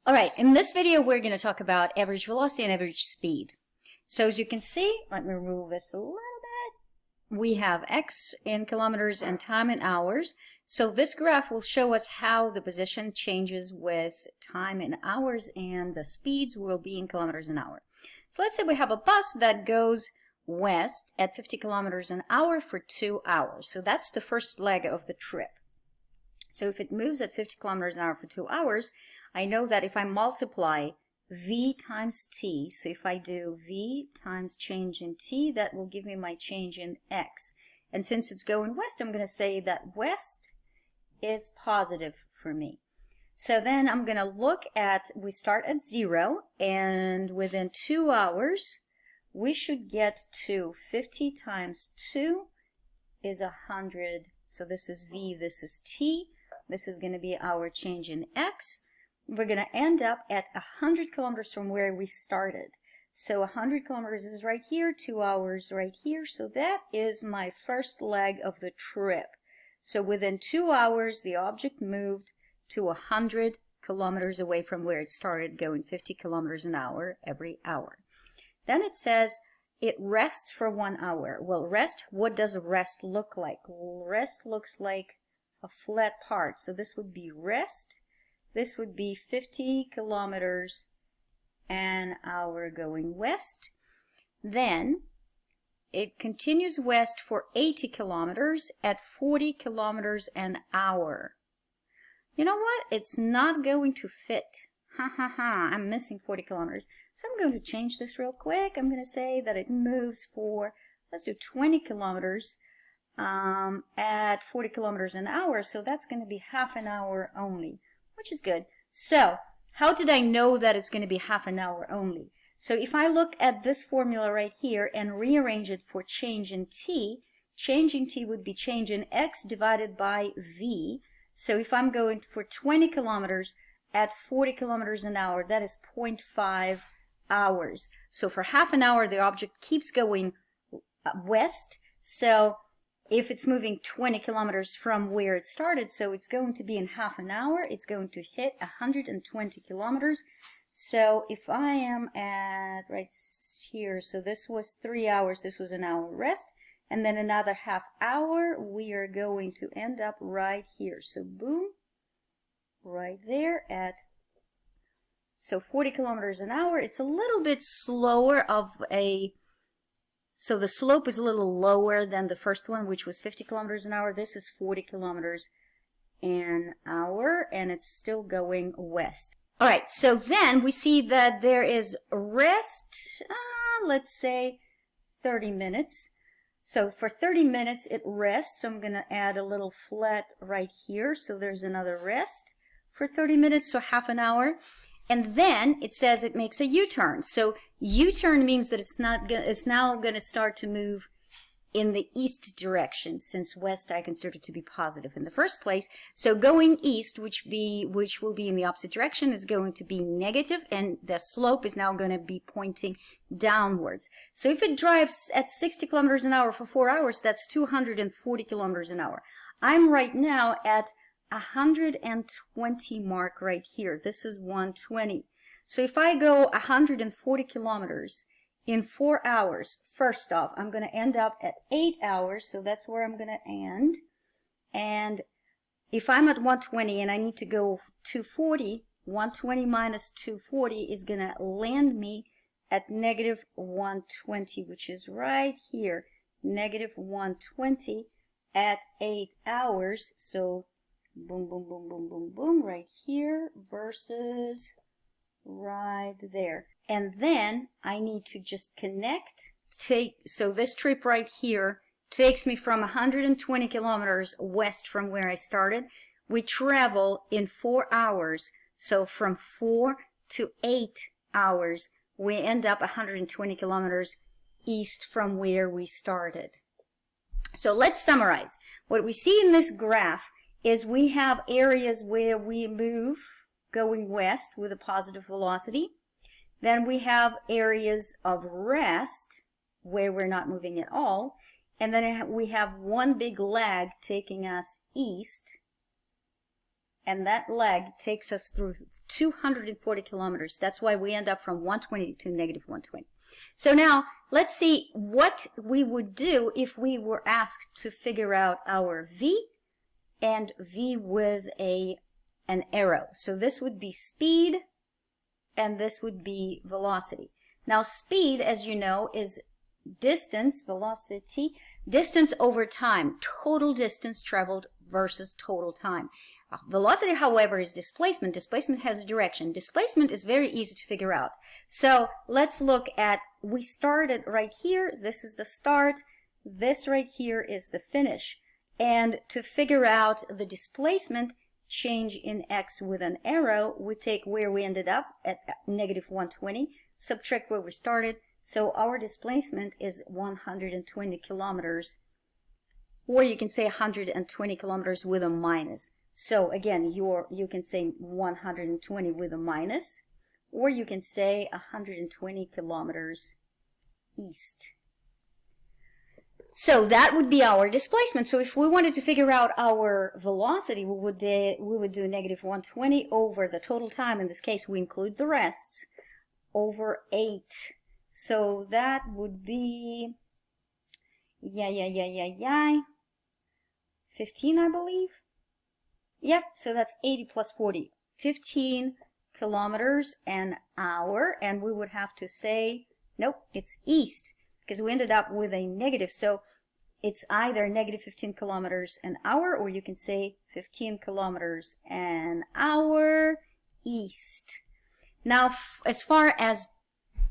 All right, in this video we're going to talk about average velocity and average speed. So as you can see, let me remove this a little bit. We have x in kilometers and time in hours. So this graph will show us how the position changes with time in hours, and the speeds will be in kilometers an hour. So let's say we have a bus that goes west at 50 kilometers an hour for 2 hours. So that's the first leg of the trip. So if it moves at 50 kilometers an hour for 2 hours, I know that if I multiply v times t, so if I do v times change in t, that will give me my change in x. And since it's going west, I'm going to say that west is positive for me. So then I'm going to look at, we start at 0, and within 2 hours, we should get to 50 times 2 is 100. So this is v, this is t. This is going to be our change in x. We're going to end up at 100 kilometers from where we started. So 100 kilometers is right here, 2 hours right here. So that is my first leg of the trip. So within 2 hours, the object moved to 100 kilometers away from where it started, going 50 kilometers an hour every hour. Then it says it rests for 1 hour. Well, rest, what does rest look like? Rest looks like a flat part. So this would be rest. This would be 50 kilometers an hour going west. Then it continues west for 80 kilometers at 40 kilometers an hour. You know what? It's not going to fit. Ha ha ha, I'm missing 40 kilometers. So I'm going to change this real quick. I'm going to say that it moves for, let's do 20 kilometers at 40 kilometers an hour. So that's going to be half an hour only, which is good. So how did I know that it's going to be half an hour only? So if I look at this formula right here and rearrange it for change in t would be change in x divided by v. So if I'm going for 20 kilometers at 40 kilometers an hour, that is 0.5 hours. So for half an hour, the object keeps going west. So if it's moving 20 kilometers from where it started, so it's going to be in half an hour, it's going to hit 120 kilometers. So if I am at right here, so this was 3 hours, this was an hour rest, and then another half hour, we are going to end up right here. So boom, right there at, so 40 kilometers an hour. It's a little bit slower of a, so the slope is a little lower than the first one, which was 50 kilometers an hour. This is 40 kilometers an hour, and it's still going west. All right, so then we see that there is rest, let's say 30 minutes. So for 30 minutes it rests. So I'm going to add a little flat right here. So there's another rest for 30 minutes, so half an hour. And then it says it makes a U-turn. So U-turn means that it's now going to start to move in the east direction, since west I consider to be positive in the first place. So going east, which will be in the opposite direction, is going to be negative, and the slope is now going to be pointing downwards. So if it drives at 60 kilometers an hour for 4 hours, that's 240 kilometers an hour. I'm right now at 120 mark right here. This is 120. So if I go 140 kilometers in 4 hours, first off, I'm going to end up at 8 hours, so that's where I'm going to end. And if I'm at 120 and I need to go 240, 120 minus 240 is going to land me at negative 120, which is right here, negative 120 at 8 hours. So boom, boom, boom, boom, boom, boom, right here versus right there. And then I need to just connect, so this trip right here takes me from 120 kilometers west from where I started. We travel in 4 hours, so from 4 to 8 hours, we end up 120 kilometers east from where we started. So let's summarize. What we see in this graph is we have areas where we move going west with a positive velocity. Then we have areas of rest where we're not moving at all. And then we have one big leg taking us east. and that leg takes us through 240 kilometers. That's why we end up from 120 to negative 120. So now let's see what we would do if we were asked to figure out our v and v with an arrow. So this would be speed and this would be velocity. Now speed, as you know, is distance, velocity, distance over time, total distance traveled versus total time. Velocity, however, is displacement. Displacement has a direction. Displacement is very easy to figure out. So let's look at, we started right here. This is the start. This right here is the finish. And to figure out the displacement change in x with an arrow, we take where we ended up at negative 120, subtract where we started. So our displacement is 120 kilometers, or you can say 120 kilometers with a minus. So again, you can say 120 with a minus, or you can say 120 kilometers east. So that would be our displacement. So if we wanted to figure out our velocity, we would do negative 120 over the total time. In this case, we include the rests, over 8. So that would be 15, I believe. Yep, so that's 80 plus 40, 15 kilometers an hour, and we would have to say, nope, it's east, because we ended up with a negative, so it's either negative 15 kilometers an hour, or you can say 15 kilometers an hour east. Now, as far as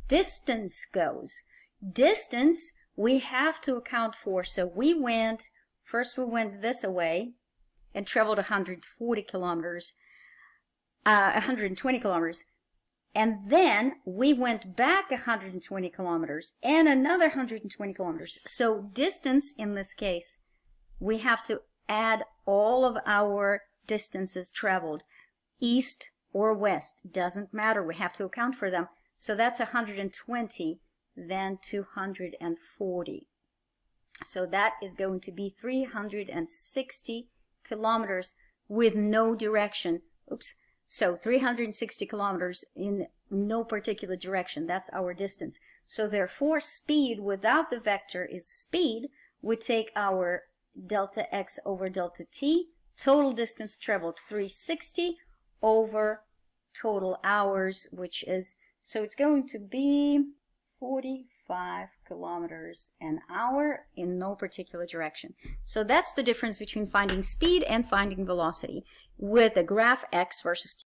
distance goes, distance we have to account for, so first we went this way, and traveled 120 kilometers, and then we went back 120 kilometers and another 120 kilometers. So distance in this case, we have to add all of our distances traveled, east or west, doesn't matter, we have to account for them. So that's 120, then 240. So that is going to be 360 kilometers with no direction. Oops. So 360 kilometers in no particular direction. That's our distance. So therefore, speed without the vector is speed. We take our delta x over delta t. Total distance traveled 360 over total hours, which is, so it's going to be 45 kilometers an hour in no particular direction. So that's the difference between finding speed and finding velocity with the graph x versus t.